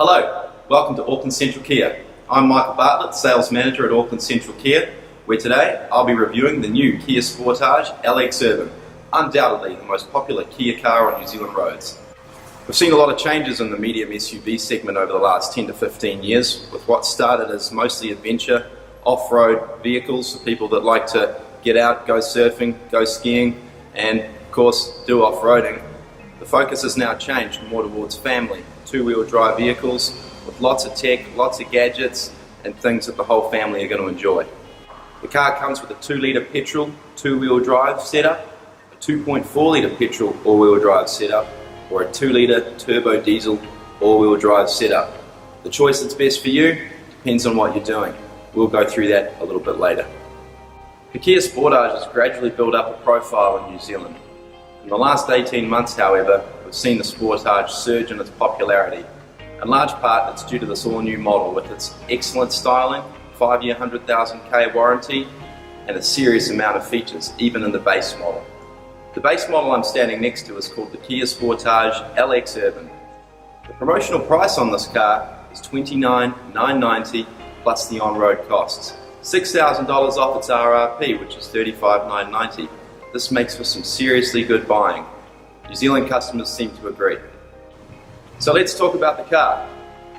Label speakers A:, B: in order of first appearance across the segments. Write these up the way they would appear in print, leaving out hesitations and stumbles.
A: Hello, welcome to Auckland Central Kia. I'm Michael Bartlett, Sales Manager at Auckland Central Kia, where today I'll be reviewing the new Kia Sportage LX Urban, undoubtedly the most popular Kia car on New Zealand roads. We've seen a lot of changes in the medium SUV segment over the last 10 to 15 years, with what started as mostly adventure, off-road vehicles for people that like to get out, go surfing, go skiing, and of course do off-roading. The focus has now changed more towards family, two-wheel drive vehicles with lots of tech, lots of gadgets and things that the whole family are going to enjoy. The car comes with a 2-litre petrol two-wheel drive setup, a 2.4-litre petrol all-wheel drive setup, or a 2-litre turbo diesel all-wheel drive setup. The choice that's best for you depends on what you're doing. We'll go through that a little bit later. The Kia Sportage has gradually built up a profile in New Zealand. In the last 18 months, however, we've seen the Sportage surge in its popularity. In large part, it's due to this all-new model with its excellent styling, 5-year 100,000k warranty, and a serious amount of features, even in the base model. The base model I'm standing next to is called the Kia Sportage LX Urban. The promotional price on this car is $29,990 plus the on-road costs. $6,000 off its RRP, which is $35,990. This makes for some seriously good buying. New Zealand customers seem to agree. So let's talk about the car.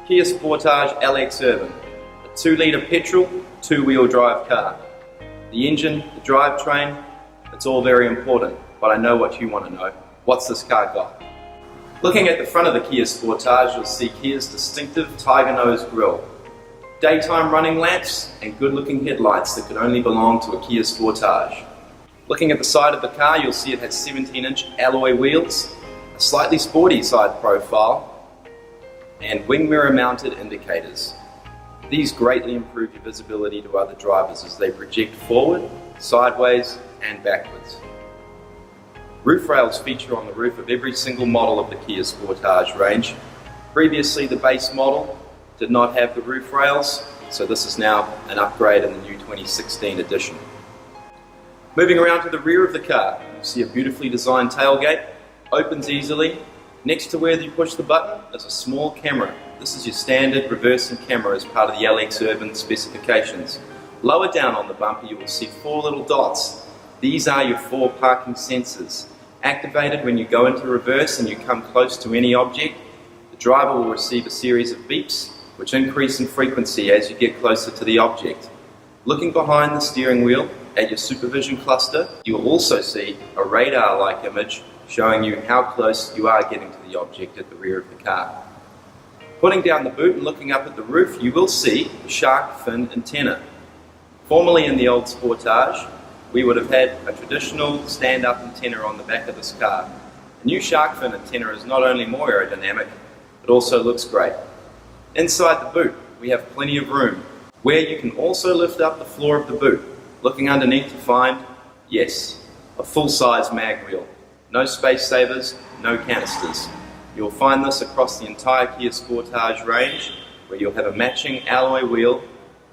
A: Kia Sportage LX Urban, a 2-litre petrol, two-wheel drive car. The engine, the drivetrain, it's all very important, but I know what you want to know. What's this car got? Looking at the front of the Kia Sportage, you'll see Kia's distinctive tiger nose grille, daytime running lamps, and good-looking headlights that could only belong to a Kia Sportage. Looking at the side of the car, you'll see it has 17-inch alloy wheels, a slightly sporty side profile, and wing mirror mounted indicators. These greatly improve your visibility to other drivers as they project forward, sideways, and backwards. Roof rails feature on the roof of every single model of the Kia Sportage range. Previously, the base model did not have the roof rails, so this is now an upgrade in the new 2016 edition. Moving around to the rear of the car, you see a beautifully designed tailgate, opens easily. Next to where you push the button is a small camera. This is your standard reversing camera as part of the LX Urban specifications. Lower down on the bumper you will see 4 little dots. These are your 4 parking sensors. Activated when you go into reverse and you come close to any object, the driver will receive a series of beeps which increase in frequency as you get closer to the object. Looking behind the steering wheel at your supervision cluster, you will also see a radar-like image showing you how close you are getting to the object at the rear of the car. Putting down the boot and looking up at the roof, you will see the shark fin antenna. Formerly in the old Sportage, we would have had a traditional stand-up antenna on the back of this car. The new shark fin antenna is not only more aerodynamic, but also looks great. Inside the boot, we have plenty of room, where you can also lift up the floor of the boot. Looking underneath to find, yes, a full-size mag wheel. No space savers, no canisters. You'll find this across the entire Kia Sportage range, where you'll have a matching alloy wheel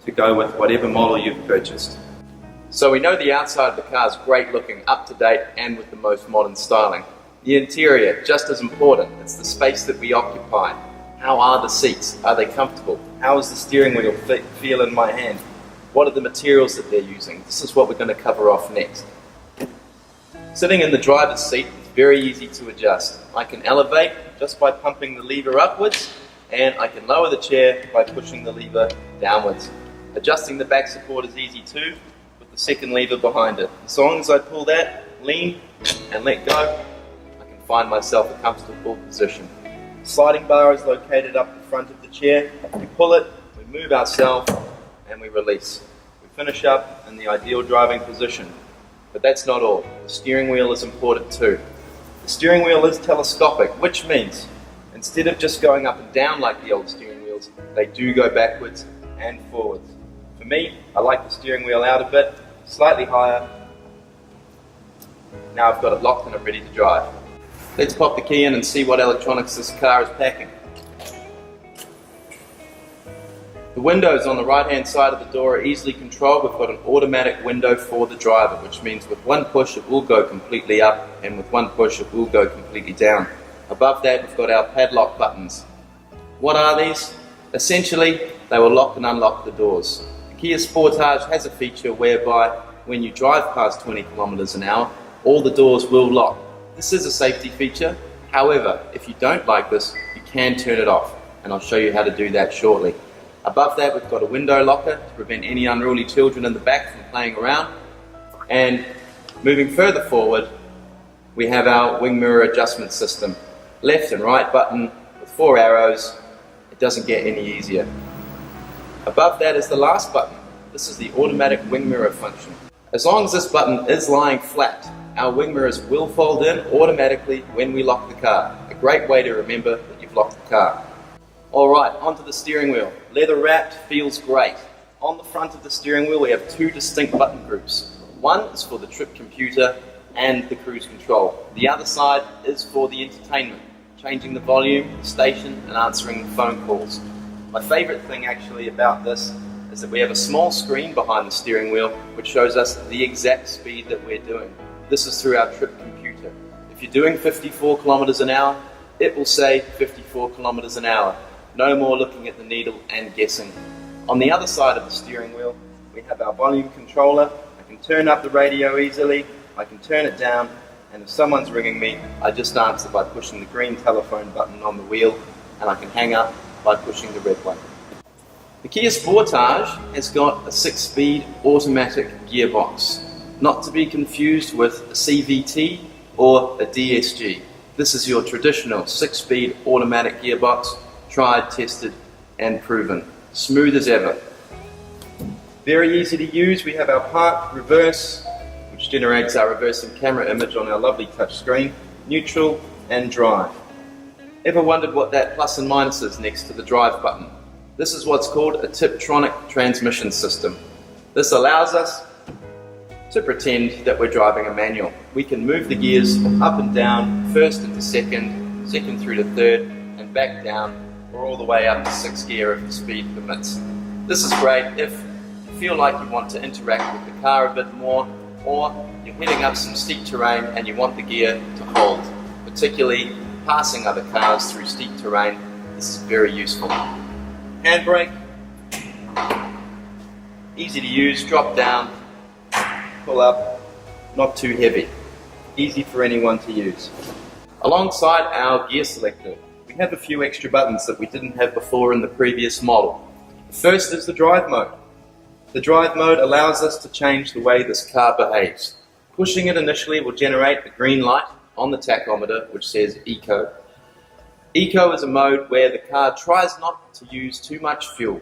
A: to go with whatever model you've purchased. So we know the outside of the car is great looking, up to date, and with the most modern styling. The interior, just as important. It's the space that we occupy. How are the seats? Are they comfortable? How does the steering wheel feel in my hand? What are the materials that they're using? This is what we're going to cover off next. Sitting in the driver's seat, it's very easy to adjust. I can elevate just by pumping the lever upwards, and I can lower the chair by pushing the lever downwards. Adjusting the back support is easy too, with the second lever behind it. As long as I pull that, lean, and let go, I can find myself a comfortable position. The sliding bar is located up the front of the chair. We pull it, we move ourselves, and we release. We finish up in the ideal driving position. But that's not all. The steering wheel is important too. The steering wheel is telescopic, which means instead of just going up and down like the old steering wheels, they do go backwards and forwards. For me, I like the steering wheel out a bit, slightly higher. Now I've got it locked and I'm ready to drive. Let's pop the key in and see what electronics this car is packing. The windows on the right hand side of the door are easily controlled. We've got an automatic window for the driver, which means with one push it will go completely up and with one push it will go completely down. Above that we've got our padlock buttons. What are these? Essentially, they will lock and unlock the doors. The Kia Sportage has a feature whereby when you drive past 20 kilometers an hour, all the doors will lock. This is a safety feature. However, if you don't like this, you can turn it off, and I'll show you how to do that shortly. Above that, we've got a window locker to prevent any unruly children in the back from playing around. And moving further forward, we have our wing mirror adjustment system. Left and right button with 4 arrows. It doesn't get any easier. Above that is the last button. This is the automatic wing mirror function. As long as this button is lying flat, our wing mirrors will fold in automatically when we lock the car. A great way to remember that you've locked the car. Alright, onto the steering wheel. Leather wrapped, feels great. On the front of the steering wheel we have 2 distinct button groups. One is for the trip computer and the cruise control. The other side is for the entertainment, changing the volume, the station, and answering the phone calls. My favourite thing actually about this is that we have a small screen behind the steering wheel which shows us the exact speed that we're doing. This is through our trip computer. If you're doing 54 kilometers an hour, it will say 54 kilometers an hour. No more looking at the needle and guessing. On the other side of the steering wheel, we have our volume controller. I can turn up the radio easily, I can turn it down, and if someone's ringing me, I just answer by pushing the green telephone button on the wheel, and I can hang up by pushing the red one. The Kia Sportage has got a 6-speed automatic gearbox, not to be confused with a CVT or a DSG. This is your traditional 6-speed automatic gearbox, tried, tested, and proven. Smooth as ever. Very easy to use. We have our park, reverse, which generates our reversing camera image on our lovely touch screen, neutral, and drive. Ever wondered what that plus and minus is next to the drive button? This is what's called a Tiptronic transmission system. This allows us to pretend that we're driving a manual. We can move the gears up and down, first into second, second through to third, and back down, or all the way up to 6th gear if the speed permits. This is great if you feel like you want to interact with the car a bit more, or you're heading up some steep terrain and you want the gear to hold, particularly passing other cars through steep terrain. This is very useful. Handbrake, easy to use, drop down, pull up, not too heavy, easy for anyone to use. Alongside our gear selector, we have a few extra buttons that we didn't have before in the previous model. The first is the drive mode. The drive mode allows us to change the way this car behaves. Pushing it initially will generate a green light on the tachometer which says Eco. Eco is a mode where the car tries not to use too much fuel.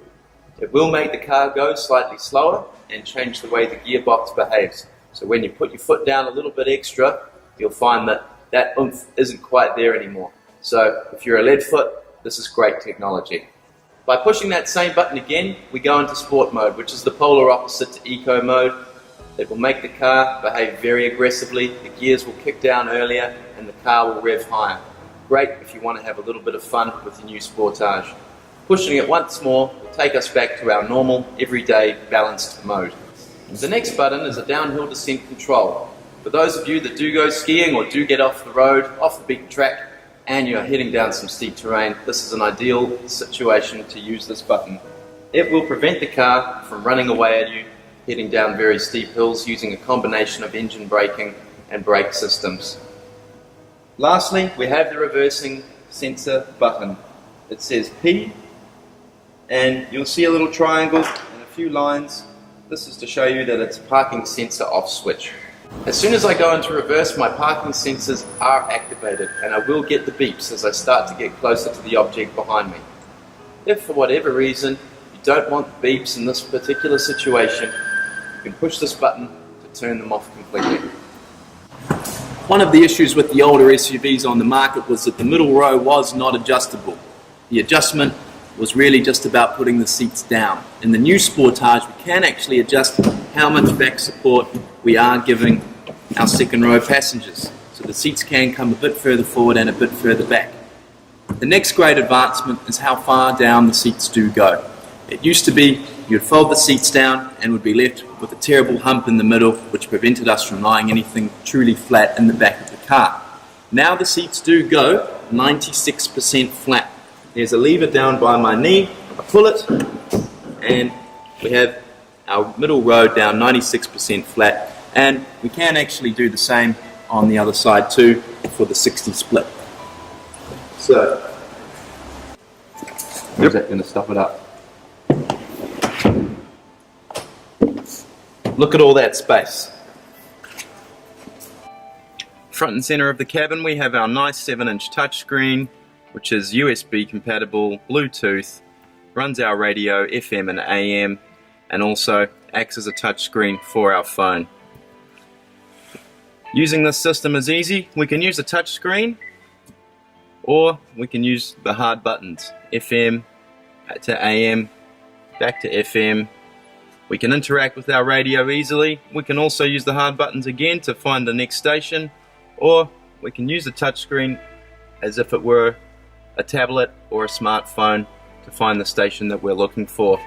A: It will make the car go slightly slower and change the way the gearbox behaves. So when you put your foot down a little bit extra, you'll find that that oomph isn't quite there anymore. So if you're a lead foot, this is great technology. By pushing that same button again, we go into sport mode, which is the polar opposite to eco mode. It will make the car behave very aggressively, the gears will kick down earlier, and the car will rev higher. Great if you want to have a little bit of fun with your new Sportage. Pushing it once more will take us back to our normal, everyday, balanced mode. The next button is a downhill descent control. For those of you that do go skiing or do get off the road, off the beaten track, and you're heading down some steep terrain, this is an ideal situation to use this button. It will prevent the car from running away at you, heading down very steep hills using a combination of engine braking and brake systems. Lastly, we have the reversing sensor button. It says P, and you'll see a little triangle and a few lines. This is to show you that it's a parking sensor off switch. As soon as I go into reverse, my parking sensors are activated, and I will get the beeps as I start to get closer to the object behind me. If for whatever reason you don't want the beeps in this particular situation, you can push this button to turn them off completely. One of the issues with the older SUVs on the market was that the middle row was not adjustable. The adjustment was really just about putting the seats down. In the new Sportage, we can actually adjust how much back support we are giving our second row passengers. So the seats can come a bit further forward and a bit further back. The next great advancement is how far down the seats do go. It used to be you'd fold the seats down and would be left with a terrible hump in the middle which prevented us from lying anything truly flat in the back of the car. Now the seats do go 96% flat. There's a lever down by my knee. I pull it, and we have our middle row down 96% flat. And we can actually do the same on the other side too for the 60 split. So, is that going to stop it up? Look at all that space. Front and center of the cabin we have our nice 7-inch touchscreen, which is USB compatible, Bluetooth, runs our radio, FM and AM, and also acts as a touchscreen for our phone. Using this system is easy. We can use a touchscreen, or we can use the hard buttons, FM to AM, back to FM. We can interact with our radio easily. We can also use the hard buttons again to find the next station, or we can use the touchscreen as if it were a tablet or a smartphone to find the station that we're looking for.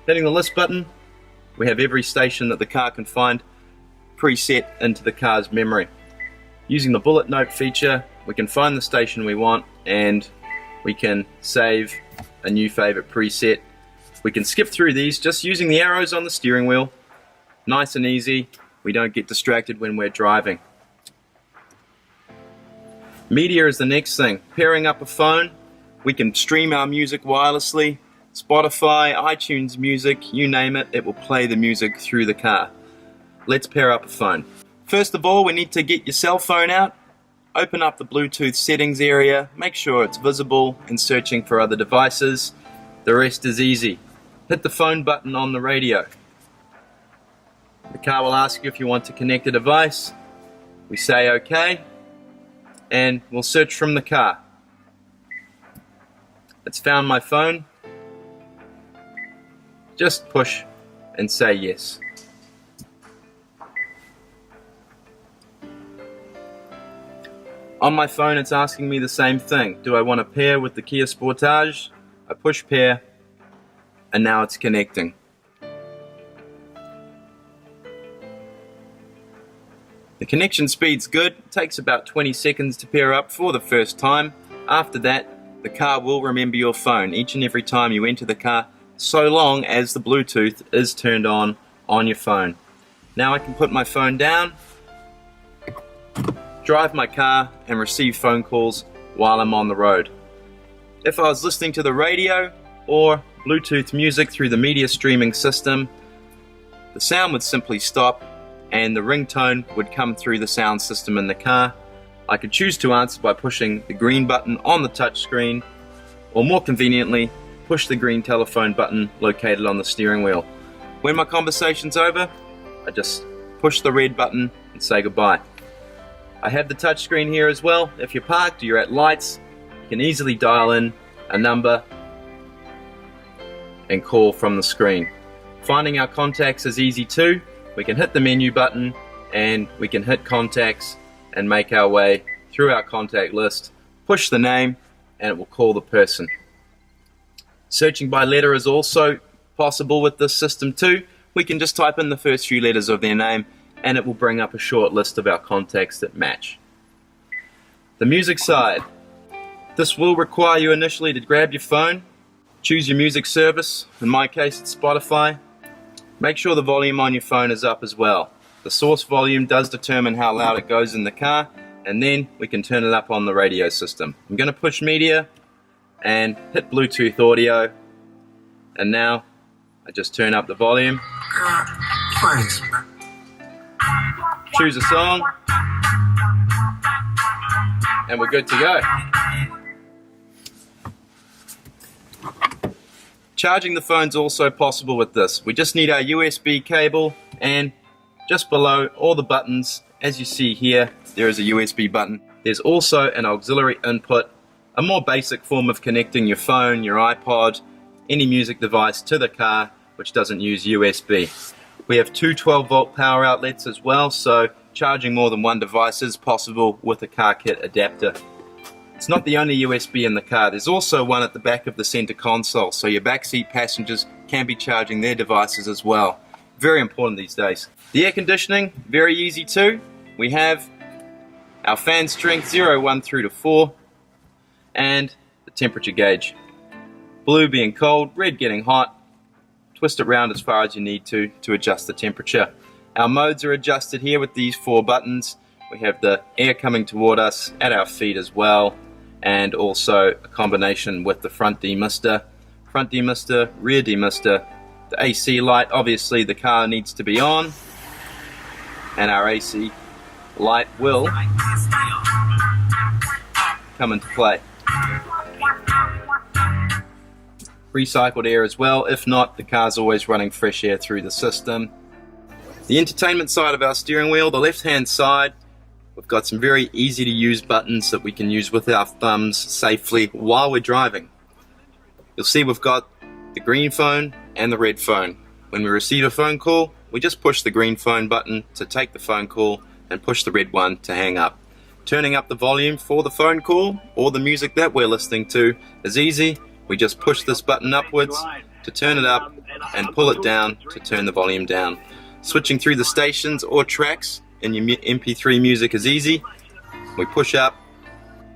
A: Hitting the list button, we have every station that the car can find preset into the car's memory. Using the bullet note feature, we can find the station we want and we can save a new favorite preset. We can skip through these just using the arrows on the steering wheel. Nice and easy. We don't get distracted when we're driving. Media is the next thing. Pairing up a phone, we can stream our music wirelessly. Spotify, iTunes Music, you name it, it will play the music through the car. Let's pair up a phone. First of all, we need to get your cell phone out. Open up the Bluetooth settings area, make sure it's visible and searching for other devices. The rest is easy. Hit the phone button on the radio. The car will ask you if you want to connect a device. We say OK, and we'll search from the car. It's found my phone. Just push and say yes. On my phone it's asking me the same thing. Do I want to pair with the Kia Sportage? I push pair, and now it's connecting. The connection speed's good. It takes about 20 seconds to pair up for the first time. After that, the car will remember your phone each and every time you enter the car, so long as the Bluetooth is turned on your phone. Now I can put my phone down, drive my car, and receive phone calls while I'm on the road. If I was listening to the radio or Bluetooth music through the media streaming system, the sound would simply stop and the ringtone would come through the sound system in the car. I could choose to answer by pushing the green button on the touchscreen, or more conveniently, push the green telephone button located on the steering wheel. When my conversation's over, I just push the red button and say goodbye. I have the touchscreen here as well. If you're parked or you're at lights, you can easily dial in a number and call from the screen. Finding our contacts is easy too. We can hit the menu button and we can hit contacts and make our way through our contact list, push the name, and it will call the person. Searching by letter is also possible with this system too. We can just type in the first few letters of their name and it will bring up a short list of our contacts that match. The music side. This will require you initially to grab your phone, choose your music service, in my case it's Spotify. Make sure the volume on your phone is up as well. The source volume does determine how loud it goes in the car, and then we can turn it up on the radio system. I'm going to push media and hit Bluetooth audio, and now I just turn up the volume, choose a song, and we're good to go. Charging the phone's also possible with this. We just need our USB cable, and just below all the buttons, as you see here, there is a USB button. There's also an auxiliary input, a more basic form of connecting your phone, your iPod, any music device to the car which doesn't use USB. We have two 12-volt power outlets as well, so charging more than one device is possible with a car kit adapter. It's not the only USB in the car. There's also one at the back of the center console, so your backseat passengers can be charging their devices as well. Very important these days. The air conditioning, very easy too. We have our fan strength 0, 1 through to 4, and the temperature gauge. Blue being cold, red getting hot. Twist it round as far as you need to adjust the temperature. Our modes are adjusted here with these 4 buttons. We have the air coming toward us at our feet as well, and also a combination with the front demister, rear demister, the AC light. Obviously the car needs to be on, and our AC light will come into play. Recycled air as well. If not, the car's always running fresh air through the system. The entertainment side of our steering wheel, the left hand side, we've got some very easy to use buttons that we can use with our thumbs safely while we're driving. You'll see we've got the green phone and the red phone. When we receive a phone call, we just push the green phone button to take the phone call and push the red one to hang up. Turning up the volume for the phone call or the music that we're listening to is easy. We just push this button upwards to turn it up and pull it down to turn the volume down. Switching through the stations or tracks in your MP3 music is easy. We push up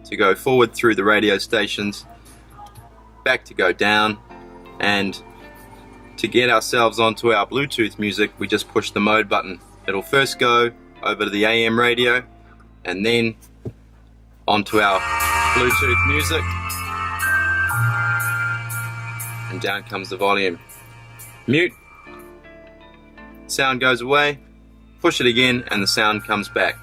A: to go forward through the radio stations, back to go down, and to get ourselves onto our Bluetooth music, we just push the mode button. It'll first go over to the AM radio and then onto our Bluetooth music, and down comes the volume. Mute, sound goes away, push it again and the sound comes back.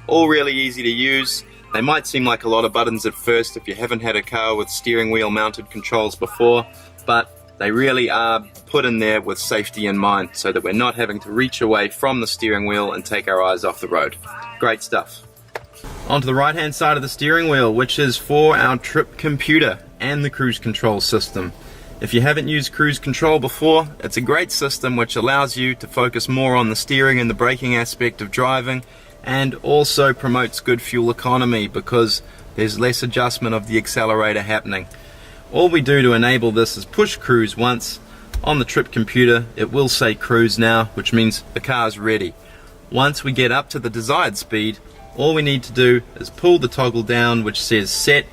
A: All really easy to use. They might seem like a lot of buttons at first if you haven't had a car with steering wheel mounted controls before, but they really are put in there with safety in mind so that we're not having to reach away from the steering wheel and take our eyes off the road. Great stuff. Onto the right hand side of the steering wheel, which is for our trip computer and the cruise control system. If you haven't used cruise control before, it's a great system which allows you to focus more on the steering and the braking aspect of driving, and also promotes good fuel economy because there's less adjustment of the accelerator happening. All we do to enable this is push cruise once. On the trip computer it will say cruise now, which means the car's ready. Once we get up to the desired speed, all we need to do is pull the toggle down which says set,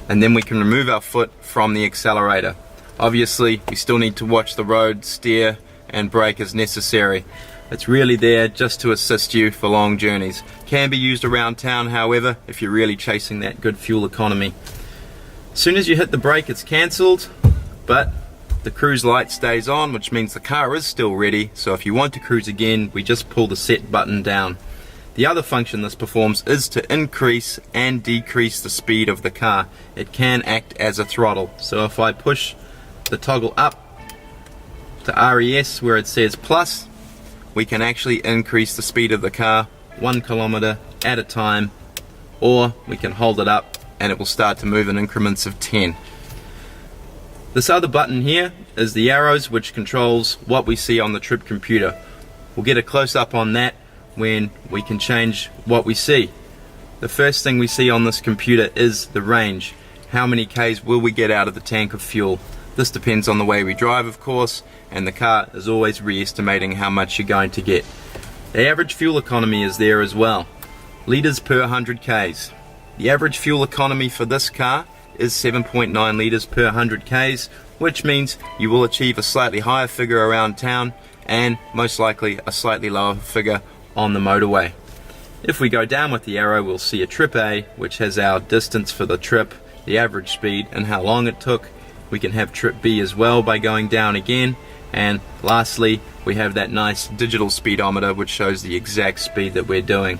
A: and then we can remove our foot from the accelerator. Obviously we still need to watch the road, steer and brake as necessary. It's really there just to assist you for long journeys. Can be used around town, however, if you're really chasing that good fuel economy. As soon as you hit the brake it's cancelled, but the cruise light stays on, which means the car is still ready. So if you want to cruise again, we just pull the set button down. The other function this performs is to increase and decrease the speed of the car. It can act as a throttle. So if I push the toggle up to RES where it says plus, we can actually increase the speed of the car 1 kilometer at a time, or we can hold it up and it will start to move in increments of 10. This other button here is the arrows, which controls what we see on the trip computer. We'll get a close up on that when we can change what we see. The first thing we see on this computer is the range. How many Ks will we get out of the tank of fuel? This depends on the way we drive, of course, and the car is always re-estimating how much you're going to get. The average fuel economy is there as well. Litres per 100 Ks. The average fuel economy for this car is 7.9 litres per 100 Ks, which means you will achieve a slightly higher figure around town and most likely a slightly lower figure on the motorway. If we go down with the arrow, we'll see a trip A, which has our distance for the trip, the average speed and how long it took. We can have trip B as well by going down again, and lastly we have that nice digital speedometer which shows the exact speed that we're doing.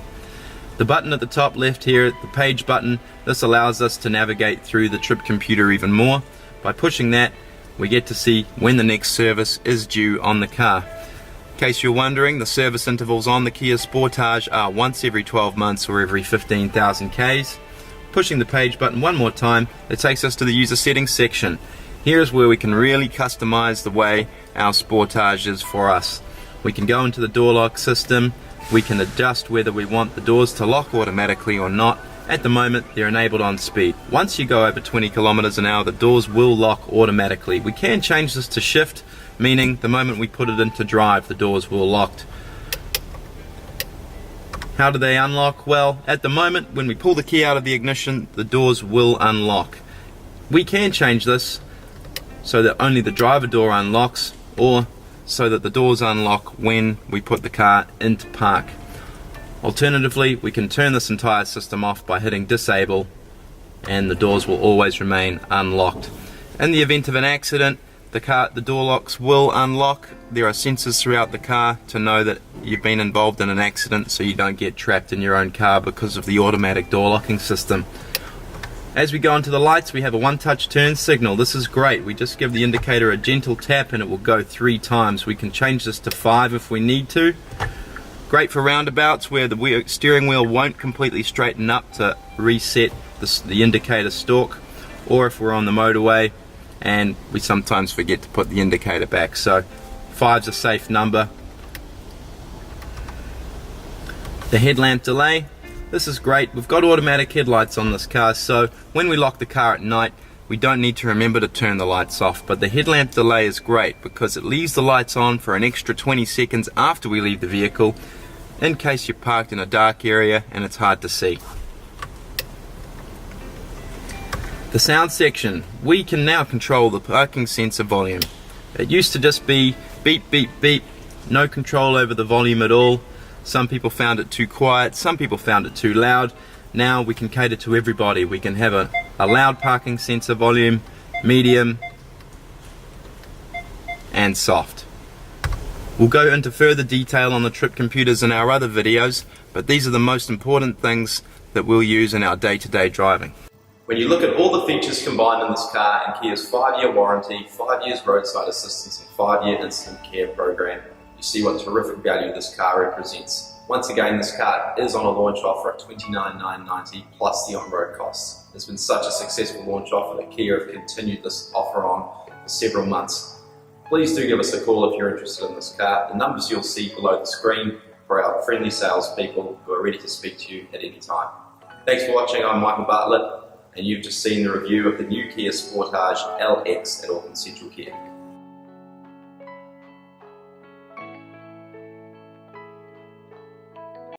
A: The button at the top left here, the page button, this allows us to navigate through the trip computer even more. By pushing that, we get to see when the next service is due on the car. In case you're wondering, the service intervals on the Kia Sportage are once every 12 months or every 15,000 Ks. Pushing the page button one more time, it takes us to the user settings section. Here's where we can really customize the way our Sportage is for us. We can go into the door lock system. We can adjust whether we want the doors to lock automatically or not. At the moment they're enabled on speed. Once you go over 20 kilometers an hour, the doors will lock automatically. We can change this to shift, meaning the moment we put it into drive the doors will lock. How do they unlock? Well, at the moment, when we pull the key out of the ignition, the doors will unlock. We can change this so that only the driver door unlocks, or so that the doors unlock when we put the car into park. Alternatively, we can turn this entire system off by hitting disable, and the doors will always remain unlocked. In the event of an accident, the door locks will unlock. There are sensors throughout the car to know that you've been involved in an accident, so you don't get trapped in your own car because of the automatic door locking system. As we go into the lights, we have a one-touch turn signal. This is great. We just give the indicator a gentle tap and it will go 3 times. We can change this to 5 if we need to. Great for roundabouts where the steering wheel won't completely straighten up to reset the indicator stalk, or if we're on the motorway and we sometimes forget to put the indicator back. So 5's a safe number. The headlamp delay, this is great. We've got automatic headlights on this car, so when we lock the car at night we don't need to remember to turn the lights off. But the headlamp delay is great because it leaves the lights on for an extra 20 seconds after we leave the vehicle, in case you're parked in a dark area and it's hard to see. The sound section, we can now control the parking sensor volume. It used to just be beep beep beep, no control over the volume at all. Some people found it too quiet, some people found it too loud. Now we can cater to everybody. We can have a loud parking sensor volume, medium, and soft. We'll go into further detail on the trip computers in our other videos, but these are the most important things that we'll use in our day-to-day driving. When you look at all the features combined in this car and Kia's 5-year warranty, 5 years roadside assistance and 5-year instant care program, you see what terrific value this car represents. Once again, this car is on a launch offer at $29,990 plus the on-road costs. It's been such a successful launch offer that Kia have continued this offer on for several months. Please do give us a call if you're interested in this car. The numbers you'll see below the screen for our friendly salespeople who are ready to speak to you at any time. Thanks for watching. I'm Michael Bartlett, and you've just seen the review of the new Kia Sportage LX at Auckland Central Kia.